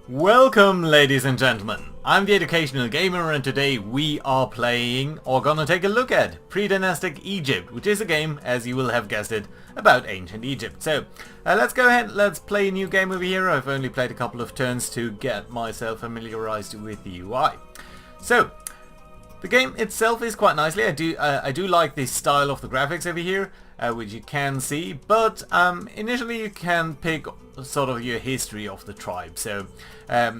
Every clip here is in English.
Welcome, ladies and gentlemen. I'm the Educational Gamer, and today we are playing, or gonna take a look at, Predynastic Egypt, which is a game, as you will have guessed it, about ancient Egypt. So, let's go ahead, let's play a new game over here. I've only played a couple of turns to get myself familiarized with the UI. So, the game itself is quite nicely. I do like the style of the graphics over here, which you can see, but initially you can pick sort of your history of the tribe. So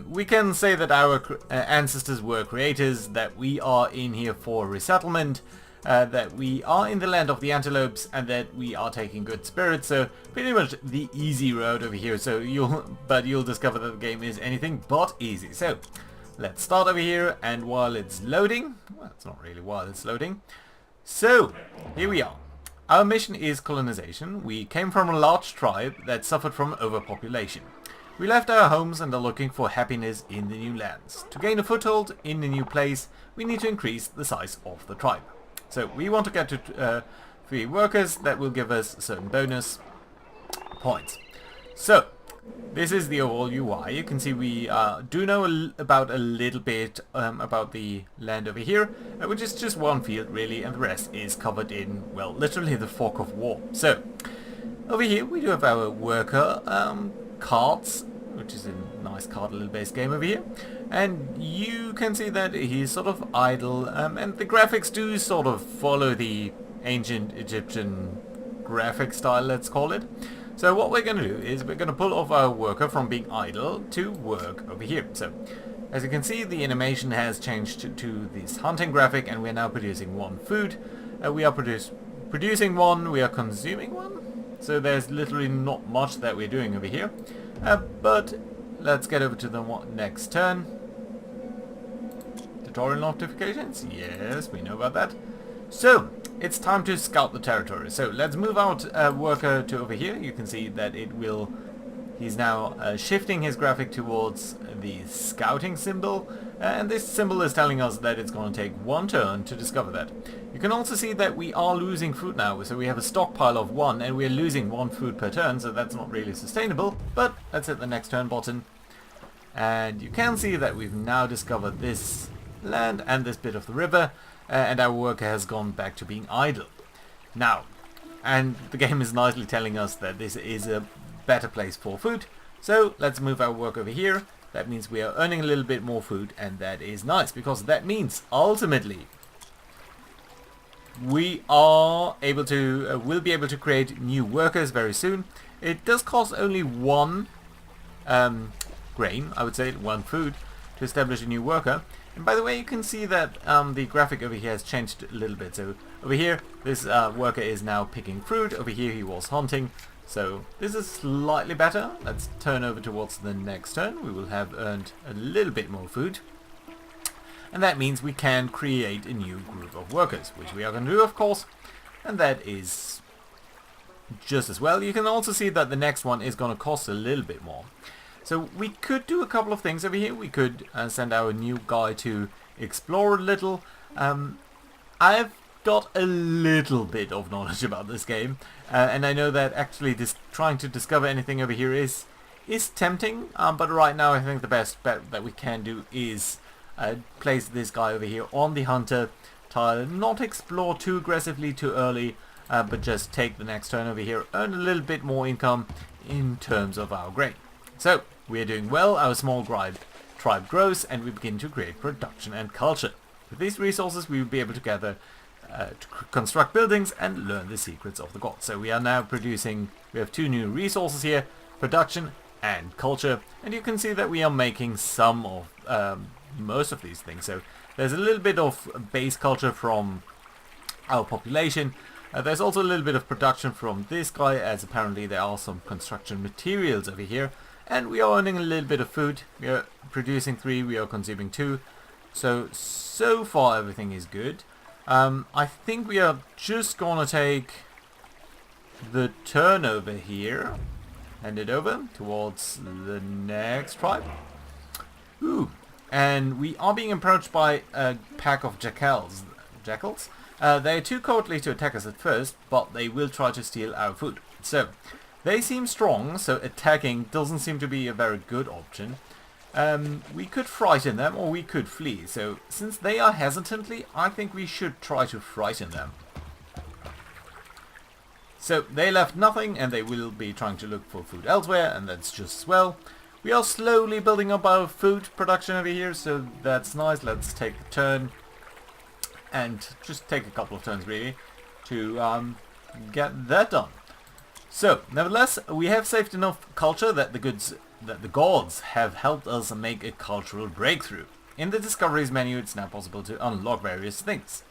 we can say that our ancestors were creators, that we are in here for resettlement, that we are in the land of the antelopes, and that we are taking good spirits. So pretty much the easy road over here. So you'll discover that the game is anything but easy. So let's start over here, and while it's loading, well, it's not really while it's loading. So here we are. Our mission is colonization. We came from a large tribe that suffered from overpopulation. We left our homes and are looking for happiness in the new lands. To gain a foothold in the new place, we need to increase the size of the tribe. So we want to get to 3 workers. That will give us certain bonus points. So this is the overall UI. You can see we do know about a little bit about the land over here, which is just one field really, and the rest is covered in, well, literally the fog of war. So over here we do have our worker cards, which is a nice card little base game over here, and you can see that he's sort of idle, and the graphics do sort of follow the ancient Egyptian graphic style, let's call it. So what we're going to do is we're going to pull off our worker from being idle to work over here. So as you can see, the animation has changed to this hunting graphic, and we're now producing 1 food. We are producing 1, we are consuming 1. So there's literally not much that we're doing over here. But let's get over to the next turn. Tutorial notifications? Yes, we know about that. So it's time to scout the territory. So let's move out worker to over here. You can see that he's now shifting his graphic towards the scouting symbol, and this symbol is telling us that it's going to take 1 turn to discover that. You can also see that we are losing food now, so we have a stockpile of 1 and we're losing 1 food per turn, so that's not really sustainable. But let's hit the next turn button, and you can see that we've now discovered this land and this bit of the river. And our worker has gone back to being idle. Now, and the game is nicely telling us that this is a better place for food. So let's move our work over here. That means we are earning a little bit more food, and that is nice, because that means ultimately we are able to will be able to create new workers very soon. It does cost only 1 grain, I would say 1 food, to establish a new worker. And by the way, you can see that the graphic over here has changed a little bit. So over here, this worker is now picking fruit. Over here, he was hunting. So this is slightly better. Let's turn over towards the next turn. We will have earned a little bit more food. And that means we can create a new group of workers, which we are going to do, of course. And that is just as well. You can also see that the next one is going to cost a little bit more. So we could do a couple of things over here. We could send our new guy to explore a little. I've got a little bit of knowledge about this game, and I know that actually trying to discover anything over here is tempting. But right now I think the best bet that we can do is place this guy over here on the hunter tile. Not explore too aggressively too early, but just take the next turn over here, earn a little bit more income in terms of our grain. So we are doing well, our small tribe grows, and we begin to create production and culture. With these resources we will be able to gather, to construct buildings and learn the secrets of the gods. So we are now producing, we have 2 new resources here, production and culture, and you can see that we are making some of most of these things. So there's a little bit of base culture from our population. There's also a little bit of production from this guy, as apparently there are some construction materials over here. And we are earning a little bit of food. We are producing 3, we are consuming 2. So far everything is good. I think we are just gonna take the turn over here. Hand it over towards the next tribe. Ooh. And we are being approached by a pack of jackals. They are too cowardly to attack us at first, but they will try to steal our food. So they seem strong, so attacking doesn't seem to be a very good option. We could frighten them or we could flee. So since they are hesitantly, I think we should try to frighten them. So they left nothing and they will be trying to look for food elsewhere, and that's just as well. We are slowly building up our food production over here, so that's nice. Let's take a turn and just take a couple of turns really to get that done. So nevertheless, we have saved enough culture that the gods have helped us make a cultural breakthrough. In the discoveries menu, it's now possible to unlock various things.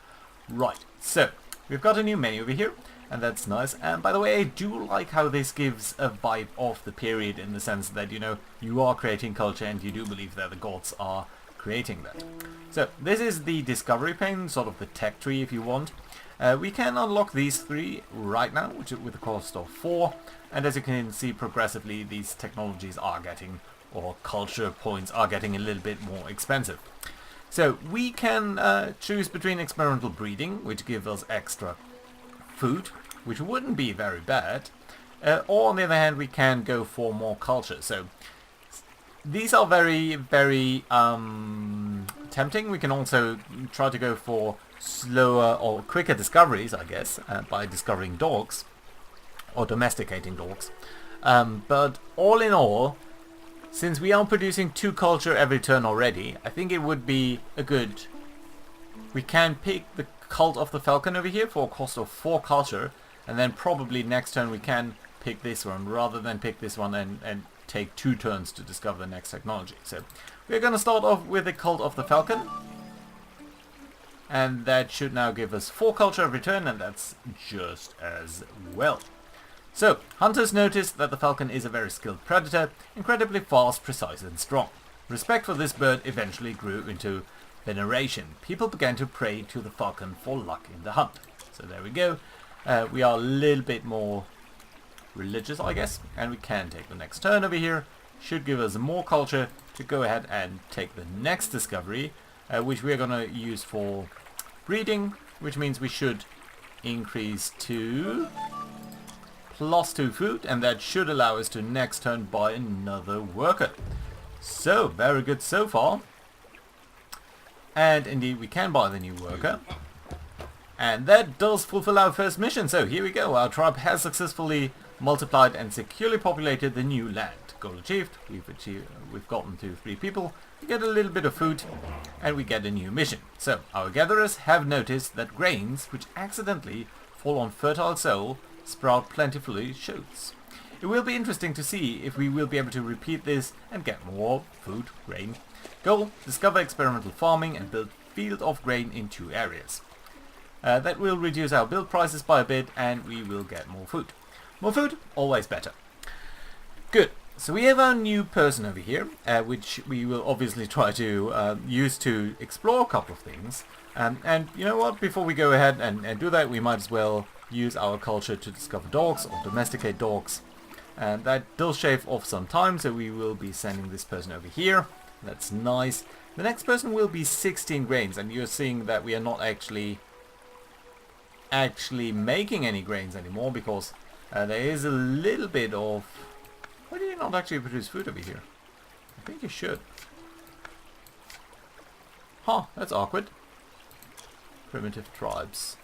Right, so we've got a new menu over here, and that's nice. And by the way, I do like how this gives a vibe of the period, in the sense that, you know, you are creating culture and you do believe that the gods are creating that. So this is the discovery pane, sort of the tech tree if you want. We can unlock these 3 right now, which is with a cost of 4. And as you can see, progressively these technologies are getting, or culture points are getting a little bit more expensive. So we can choose between experimental breeding, which gives us extra food, which wouldn't be very bad, or on the other hand we can go for more culture. So these are very, very tempting. We can also try to go for slower or quicker discoveries, I guess, by discovering dogs or domesticating dogs. But all in all, since we are producing 2 culture every turn already, I think it would be a good... We can pick the Cult of the Falcon over here for a cost of 4 culture, and then probably next turn we can pick this one rather than pick this one and take 2 turns to discover the next technology. So we're going to start off with the Cult of the Falcon, and that should now give us 4 culture every turn, and that's just as well. So hunters noticed that the falcon is a very skilled predator, incredibly fast, precise and strong. Respect for this bird eventually grew into veneration. People began to pray to the falcon for luck in the hunt. So there we go. We are a little bit more religious, I guess, and we can take the next turn over here. Should give us more culture to go ahead and take the next discovery, which we are going to use for breeding, which means we should increase to +2 food, and that should allow us to next turn buy another worker. So very good so far. And indeed we can buy the new worker, and that does fulfill our first mission. So here we go, our tribe has successfully multiplied and securely populated the new land. Goal achieved. We've gotten to 3 people. We get a little bit of food and we get a new mission. So our gatherers have noticed that grains which accidentally fall on fertile soil sprout plentifully shoots. It will be interesting to see if we will be able to repeat this and get more food, grain. Goal: discover experimental farming and build field of grain in 2 areas. That will reduce our build prices by a bit and we will get more food. More food, always better. Good. So we have our new person over here, which we will obviously try to use to explore a couple of things. And you know what, before we go ahead and do that, we might as well use our culture to discover dogs or domesticate dogs. And that does shave off some time, so we will be sending this person over here. That's nice. The next person will be 16 grains, and you're seeing that we are not actually making any grains anymore, because there is a little bit of... Why do you not actually produce food over here? I think you should. Huh, that's awkward. Primitive tribes.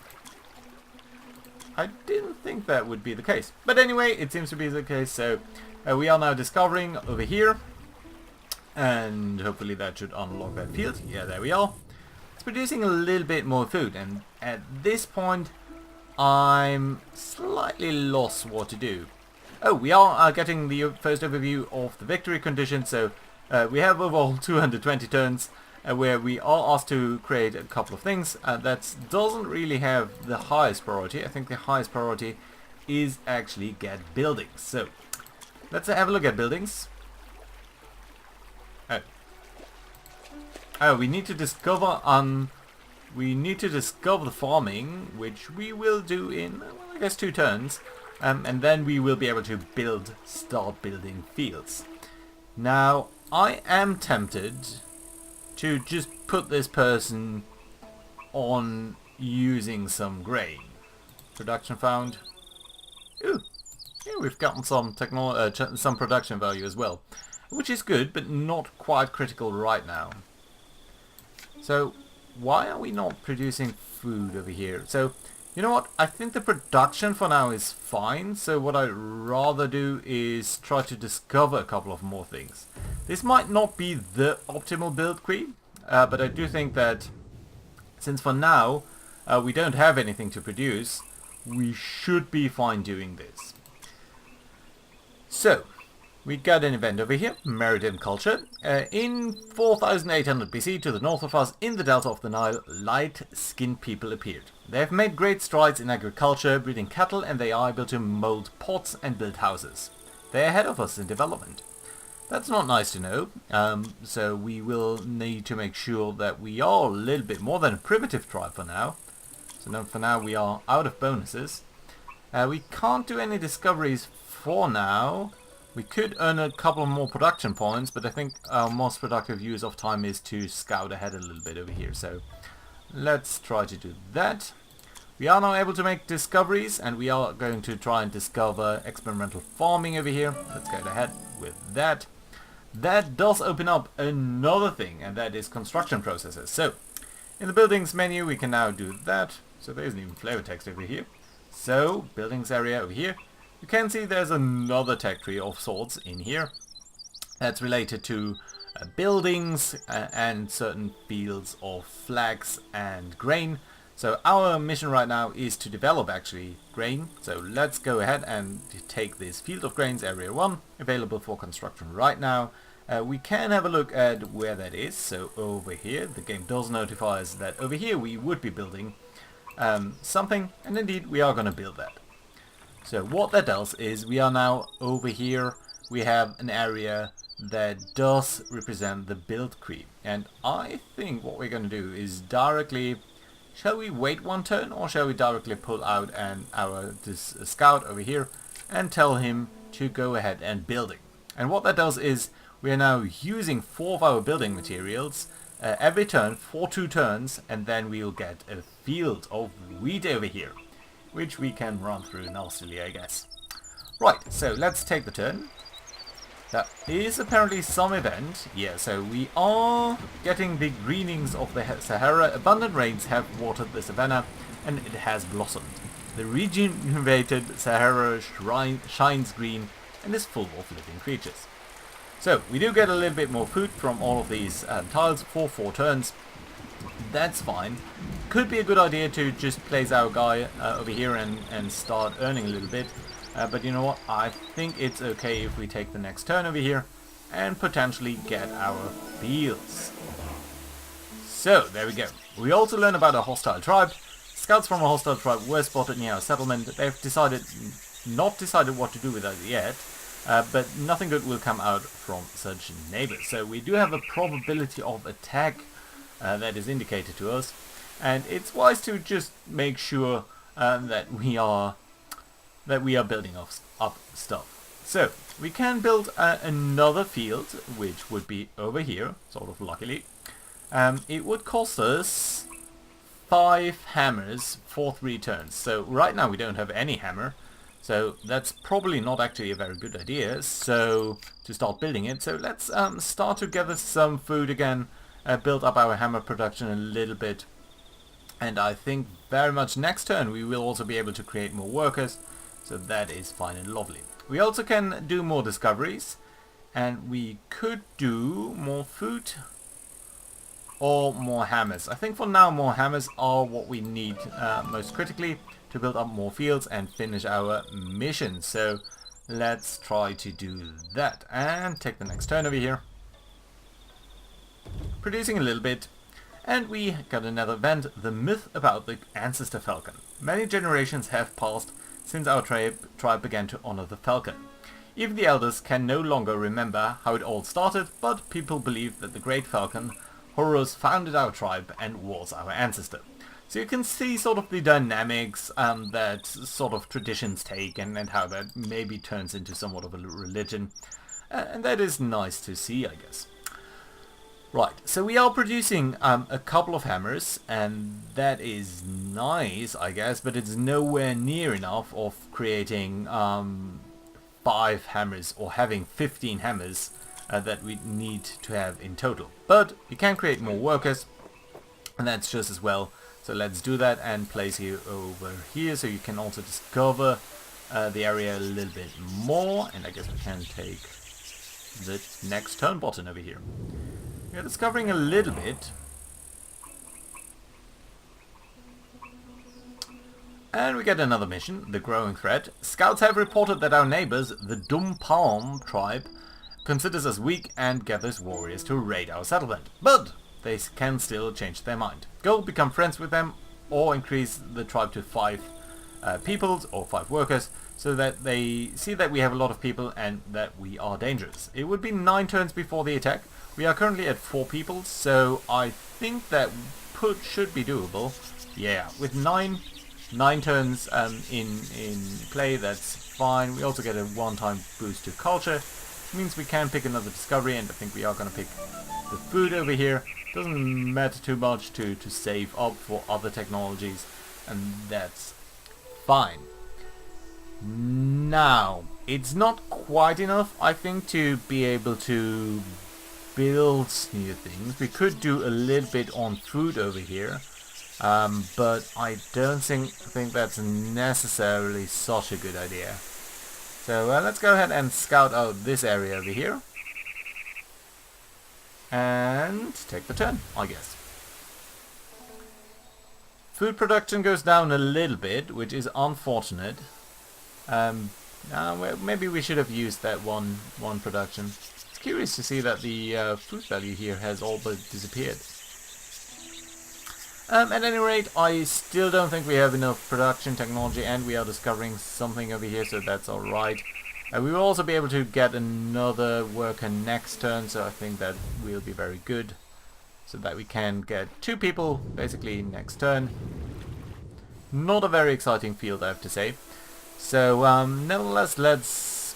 I didn't think that would be the case. But anyway, it seems to be the case, so we are now discovering over here. And hopefully that should unlock that field. Yeah, there we are. It's producing a little bit more food, and at this point I'm slightly lost what to do. Oh, we are getting the first overview of the victory condition. So we have overall 220 turns where we are asked to create a couple of things. That doesn't really have the highest priority. I think the highest priority is actually get buildings. So let's have a look at buildings. Oh, we need to discover the farming, which we will do in, well, I guess 2 turns. And then we will be able to start building fields. Now, I am tempted to just put this person on using some grain. Production found. Ooh, yeah, we've gotten some production value as well. which is good, but not quite critical right now. So why are we not producing food over here? So you know what, I think the production for now is fine, so what I'd rather do is try to discover a couple of more things. This might not be the optimal build tree, but I do think that since for now we don't have anything to produce, we should be fine doing this. So we got an event over here, Maritime Culture. In 4800 BC, to the north of us, in the delta of the Nile, light-skinned people appeared. They have made great strides in agriculture, breeding cattle, and they are able to mold pots and build houses. They are ahead of us in development. That's not nice to know, so we will need to make sure that we are a little bit more than a primitive tribe for now. So now, for now we are out of bonuses. We can't do any discoveries for now. We could earn a couple more production points, but I think our most productive use of time is to scout ahead a little bit over here. So let's try to do that. We are now able to make discoveries, and we are going to try and discover experimental farming over here. Let's go ahead with that. That does open up another thing, and that is construction processes. So in the buildings menu we can now do that. So there isn't even flavor text over here. So buildings area over here. You can see there's another tech tree of sorts in here that's related to buildings and certain fields of flax and grain. So our mission right now is to develop actually grain. So let's go ahead and take this field of grains, area 1, available for construction right now. We can have a look at where that is. So over here, the game does notify us that over here we would be building something, and indeed we are going to build that. So what that does is we are now over here, we have an area that does represent the build tree. And I think what we're going to do is directly, shall we wait one turn, or shall we directly pull out this scout over here and tell him to go ahead and building. And what that does is we are now using 4 of our building materials every turn for 2 turns, and then we'll get a field of wheat over here, which we can run through nastily, I guess. Right, so let's take the turn. That is apparently some event. Yeah, so we are getting the greenings of the Sahara. Abundant rains have watered the savanna, and it has blossomed. The regenerated Sahara shines green and is full of living creatures. So we do get a little bit more food from all of these tiles for 4 turns. That's fine. Could be a good idea to just place our guy over here and start earning a little bit. But you know what? I think it's okay if we take the next turn over here and potentially get our fields. So there we go. We also learn about a hostile tribe. Scouts from a hostile tribe were spotted near our settlement. They've not decided what to do with us yet. But nothing good will come out from such neighbors. So we do have a probability of attack that is indicated to us, and it's wise to just make sure that we are building up stuff. So we can build another field, which would be over here, sort of luckily. It would cost us 5 hammers for 3 turns. So right now we don't have any hammer. So that's probably not actually a very good idea, so to start building it. So let's start to gather some food again, build up our hammer production a little bit. And I think very much next turn we will also be able to create more workers, so that is fine and lovely. We also can do more discoveries, and we could do more food or more hammers. I think for now more hammers are what we need most critically to build up more fields and finish our mission. So let's try to do that and take the next turn over here, producing a little bit. And we got another event, the myth about the ancestor falcon. Many generations have passed since our tribe began to honor the falcon. Even the elders can no longer remember how it all started, but people believe that the great falcon Horus founded our tribe and was our ancestor. So you can see sort of the dynamics that sort of traditions take, and how that maybe turns into somewhat of a religion. And that is nice to see, I guess. Right, so we are producing a couple of hammers, and that is nice, I guess, but it's nowhere near enough of creating 5 hammers or having 15 hammers that we need to have in total. But you can create more workers, and that's just as well. So let's do that and place you over here so you can also discover the area a little bit more. And I guess we can take the next turn button over here. We're discovering a little bit. And we get another mission, the growing threat. Scouts have reported that our neighbors, the Dum Palm tribe, considers us weak and gathers warriors to raid our settlement. But they can still change their mind. Go become friends with them or increase the tribe to 5 peoples or 5 workers so that they see that we have a lot of people and that we are dangerous. It would be 9 turns before the attack. We are currently at 4 peoples, so I think that should be doable. Yeah, with 9 turns in play, that's fine. We also get a one-time boost to culture. It means we can pick another discovery, and I think we are going to pick the food over here. Doesn't matter too much to save up for other technologies, and that's fine. Now, it's not quite enough, I think, to be able to build new things. We could do a little bit on food over here. But I don't think that's necessarily such a good idea. So let's go ahead and scout out this area over here. And take the turn, I guess. Food production goes down a little bit, which is unfortunate. Maybe we should have used that one production. It's curious to see that the food value here has all but disappeared. At any rate, I still don't think we have enough production technology, and we are discovering something over here, so that's alright. We will also be able to get another worker next turn, so I think that will be very good. So that we can get 2 people, basically, next turn. Not a very exciting field, I have to say. So, nevertheless, let's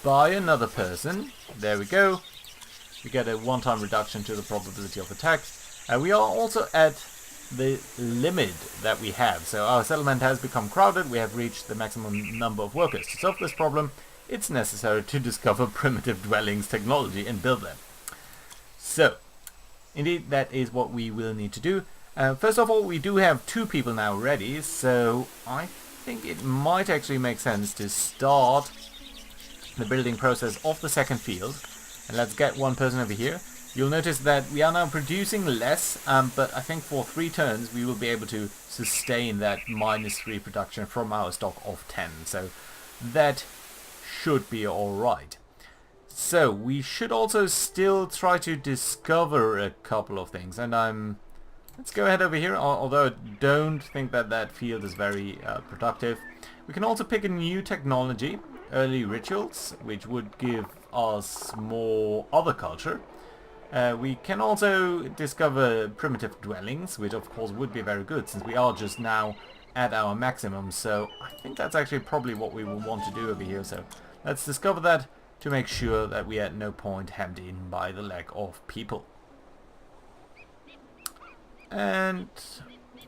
buy another person. There we go. We get a one-time reduction to the probability of attack. We are also at the limit that we have. So our settlement has become crowded. We have reached the maximum number of workers. To solve this problem, it's necessary to discover primitive dwellings technology and build them. So, indeed, that is what we will need to do. First of all, we do have 2 people now ready, so I think it might actually make sense to start the building process of the second field. And let's get one person over here. You'll notice that we are now producing less, but I think for 3 turns we will be able to sustain that -3 production from our stock of 10. So that should be alright. So we should also still try to discover a couple of things, and let's go ahead over here, although I don't think that that field is very productive. We can also pick a new technology, early rituals, which would give us more other culture. We can also discover primitive dwellings, which of course would be very good since we are just now at our maximum. So I think that's actually probably what we will want to do over here. So let's discover that to make sure that we at no point hemmed in by the lack of people. And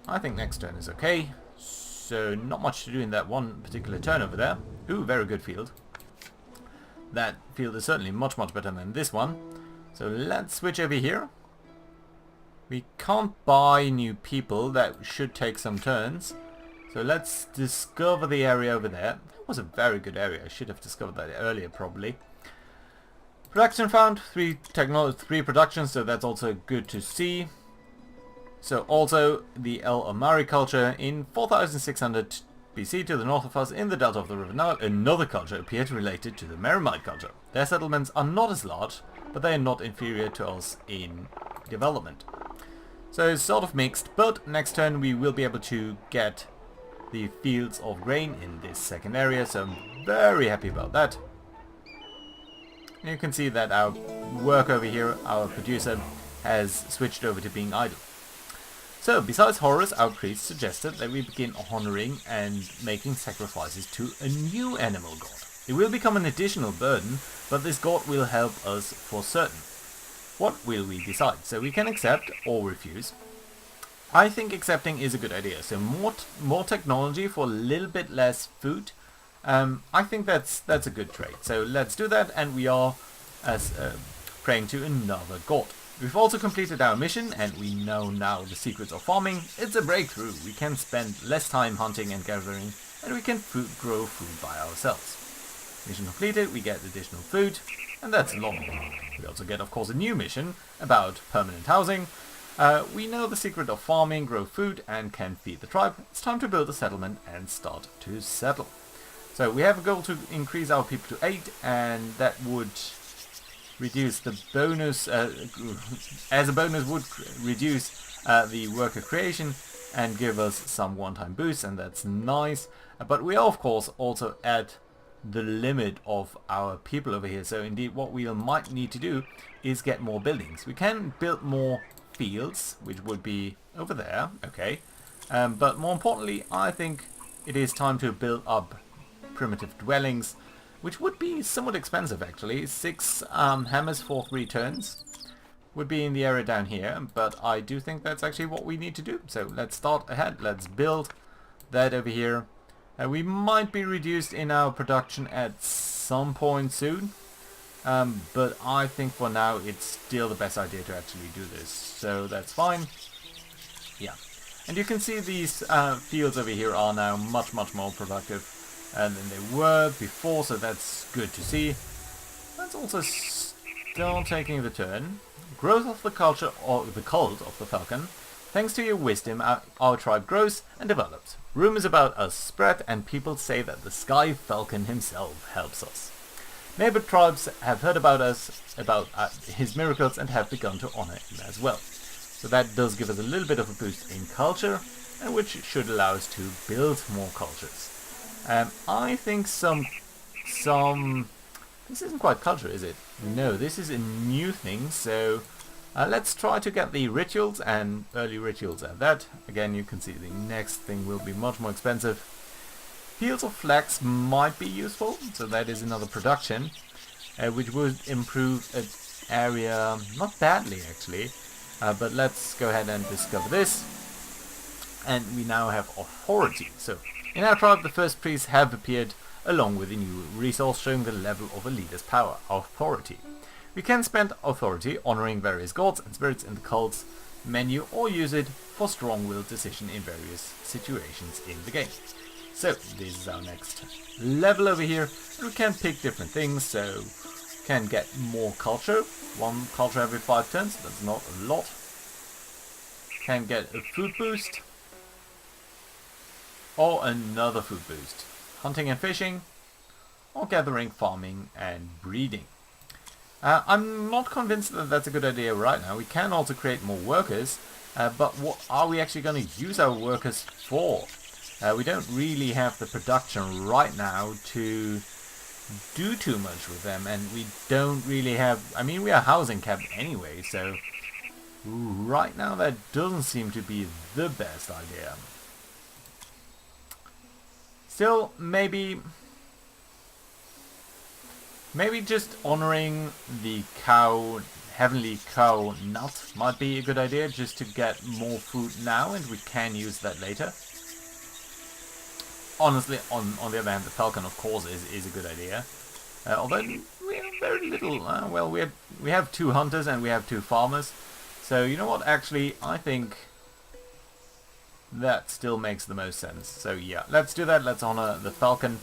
I think next turn is okay. So not much to do in that one particular turn over there. Ooh, very good field. That field is certainly much better than this one. So let's switch over here. We can't buy new people. That should take some turns. So let's discover the area over there. That was a very good area. I should have discovered that earlier probably. Production found. 3 productions, so that's also good to see. So also the El Amari culture in 4600 BC to the north of us in the delta of the River Nile. Another culture appeared related to the Meramite culture. Their settlements are not as large, but they are not inferior to us in development. So it's sort of mixed, but next turn we will be able to get the fields of grain in this second area, so I'm very happy about that. And you can see that our work over here, our producer, has switched over to being idle. So, besides Horus, our priest suggested that we begin honoring and making sacrifices to a new animal god. It will become an additional burden, but this god will help us for certain. What will we decide? So we can accept or refuse. I think accepting is a good idea. So more technology for a little bit less food. I think that's a good trade. So let's do that, and we are, as praying to another god. We've also completed our mission, and we know now the secrets of farming. It's a breakthrough. We can spend less time hunting and gathering, and we can grow food by ourselves. Mission completed, we get additional food, and that's long. We also get, of course, a new mission about permanent housing. We know the secret of farming, grow food, and can feed the tribe. It's time to build a settlement and start to settle. So we have a goal to increase our people to 8, and that would reduce the bonus, as a bonus would reduce the worker creation and give us some one-time boosts, and that's nice. But we are, of course, also at the limit of our people over here. So indeed what we might need to do is get more buildings. We can build more fields, which would be over there, okay. But more importantly, I think it is time to build up primitive dwellings, which would be somewhat expensive actually. 6 hammers for 3 turns would be in the area down here, but I do think that's actually what we need to do. So let's start ahead, let's build that over here. We might be reduced in our production at some point soon, but I think for now it's still the best idea to actually do this, so that's fine. Yeah, and you can see these fields over here are now much more productive than they were before, so that's good to see. Let's also start taking the turn. Growth of the culture, or the cult of the falcon. Thanks to your wisdom, our tribe grows and develops. Rumors about us spread, and people say that the Sky Falcon himself helps us. Neighbor tribes have heard about us, about his miracles, and have begun to honor him as well. So that does give us a little bit of a boost in culture, and which should allow us to build more cultures. I think some... This isn't quite culture, is it? No, this is a new thing, so... let's try to get the rituals and early rituals at that. Again, you can see the next thing will be much more expensive. Fields of flax might be useful, so that is another production, which would improve an area not badly actually. But let's go ahead and discover this. And we now have authority. So in our tribe, the first priests have appeared along with a new resource showing the level of a leader's power, authority. We can spend authority honoring various gods and spirits in the cult's menu, or use it for strong-willed decision in various situations in the game. So this is our next level over here, and we can pick different things. So can get more culture, 1 culture every 5 turns, that's not a lot. Can get a food boost, or another food boost. Hunting and fishing, or gathering, farming and breeding. I'm not convinced that that's a good idea right now. We can also create more workers, but what are we actually going to use our workers for? We don't really have the production right now to do too much with them, and we don't really have... I mean, we are housing capped anyway, so right now that doesn't seem to be the best idea. Still, maybe just honoring the heavenly cow nut might be a good idea, just to get more food now, and we can use that later. Honestly, on the other hand, the falcon, of course, is a good idea. Although we have very little. Well, we have 2 hunters and we have 2 farmers. So you know what? Actually, I think that still makes the most sense. So yeah, let's do that. Let's honor the falcon,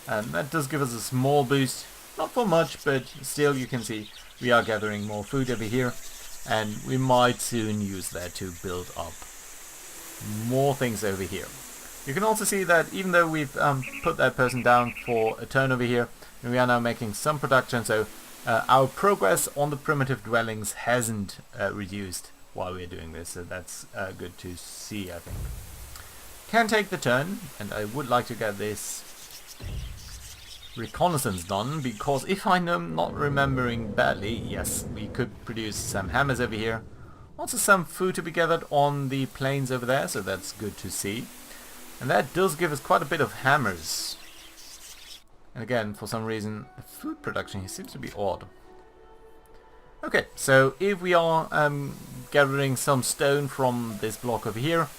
and that does give us a small boost. Not for much, but still you can see we are gathering more food over here, and we might soon use that to build up more things over here. You can also see that even though we've put that person down for a turn over here, we are now making some production, so our progress on the primitive dwellings hasn't reduced while we're doing this, so that's good to see, I think. Can take the turn, and I would like to get this reconnaissance done, because if I'm not remembering badly, yes, we could produce some hammers over here. Also some food to be gathered on the plains over there, so that's good to see. And that does give us quite a bit of hammers. And again, for some reason, the food production here seems to be odd. Okay, so if we are gathering some stone from this block over here,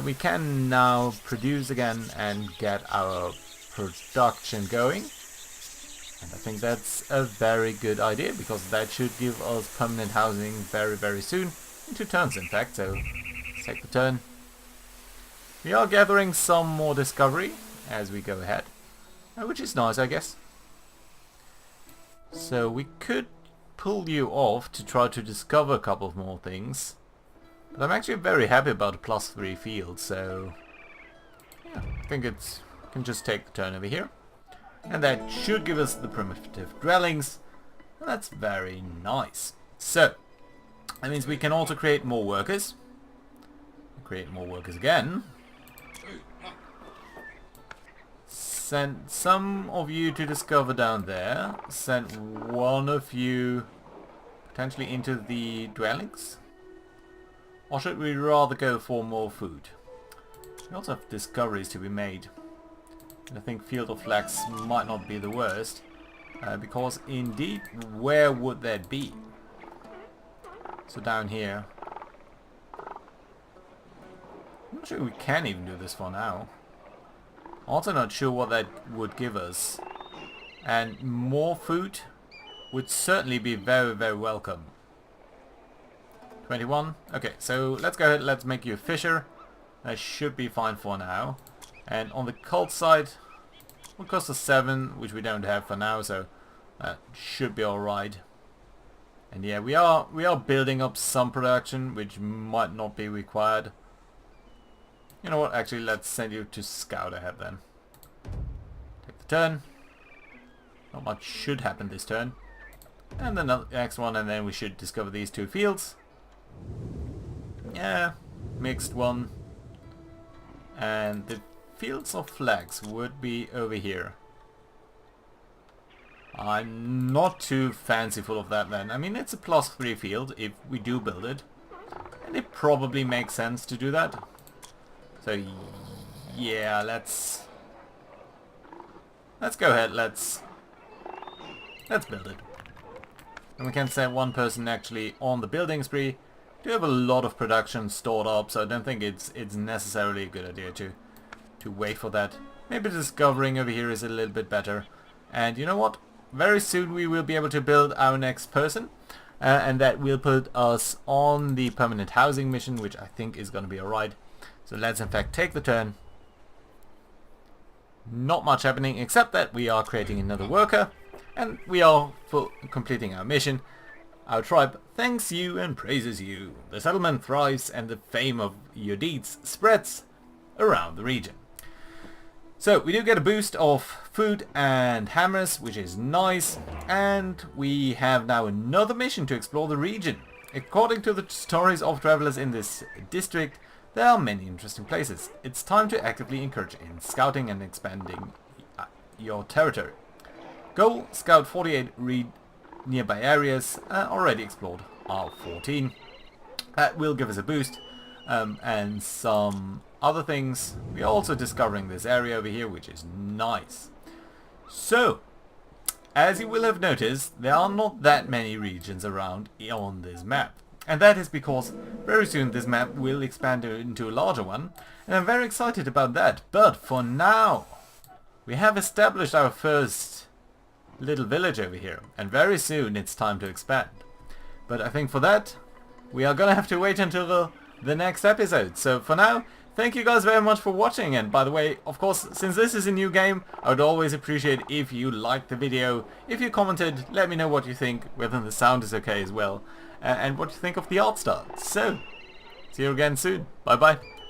we can now produce again and get our production going. And I think that's a very good idea, because that should give us permanent housing very, very soon. In 2 turns, in fact, so let's take the turn. We are gathering some more discovery as we go ahead, which is nice, I guess. So we could pull you off to try to discover a couple of more things. But I'm actually very happy about a +3 field, so yeah, I think it's can just take the turn over here. And that should give us the primitive dwellings. And that's very nice. So, that means we can also create more workers. Create more workers again. Send some of you to discover down there. Send one of you potentially into the dwellings. Or should we rather go for more food? We also have discoveries to be made. I think Field of Flax might not be the worst, because indeed, where would that be? So down here. I'm not sure we can even do this for now. Also not sure what that would give us. And more food would certainly be very, very welcome. 21. Okay, so let's go ahead, let's make you a fisher. That should be fine for now. And on the cult side, it will cost us 7, which we don't have for now, so that should be alright. And yeah, we are building up some production, which might not be required. You know what, actually let's send you to scout ahead then. Take the turn. Not much should happen this turn. And then the next one, and then we should discover these 2 fields. Yeah, mixed one. And the Fields of Flags would be over here. I'm not too fanciful of that then. I mean, it's a +3 field if we do build it. And it probably makes sense to do that. So yeah, let's go ahead, let's build it. And we can send one person actually on the building spree. We do have a lot of production stored up, so I don't think it's necessarily a good idea to wait for that. Maybe discovering over here is a little bit better. And you know what? Very soon we will be able to build our next person. And that will put us on the permanent housing mission, which I think is going to be alright. So let's in fact take the turn. Not much happening except that we are creating another worker. And we are completing our mission. Our tribe thanks you and praises you. The settlement thrives and the fame of your deeds spreads around the region. So we do get a boost of food and hammers, which is nice. And we have now another mission to explore the region. According to the stories of travelers in this district, there are many interesting places. It's time to actively encourage in scouting and expanding your territory. Goal, scout 48 nearby areas, already explored are 14. That will give us a boost, and some other things. We are also discovering this area over here, which is nice. So, as you will have noticed, there are not that many regions around on this map. And that is because very soon this map will expand into a larger one, and I'm very excited about that. But for now, we have established our first little village over here, and very soon it's time to expand. But I think for that, we are gonna have to wait until the next episode. So for now, thank you guys very much for watching, and by the way, of course, since this is a new game, I would always appreciate if you liked the video, if you commented, let me know what you think, whether the sound is okay as well, and what you think of the art style. So, see you again soon. Bye bye.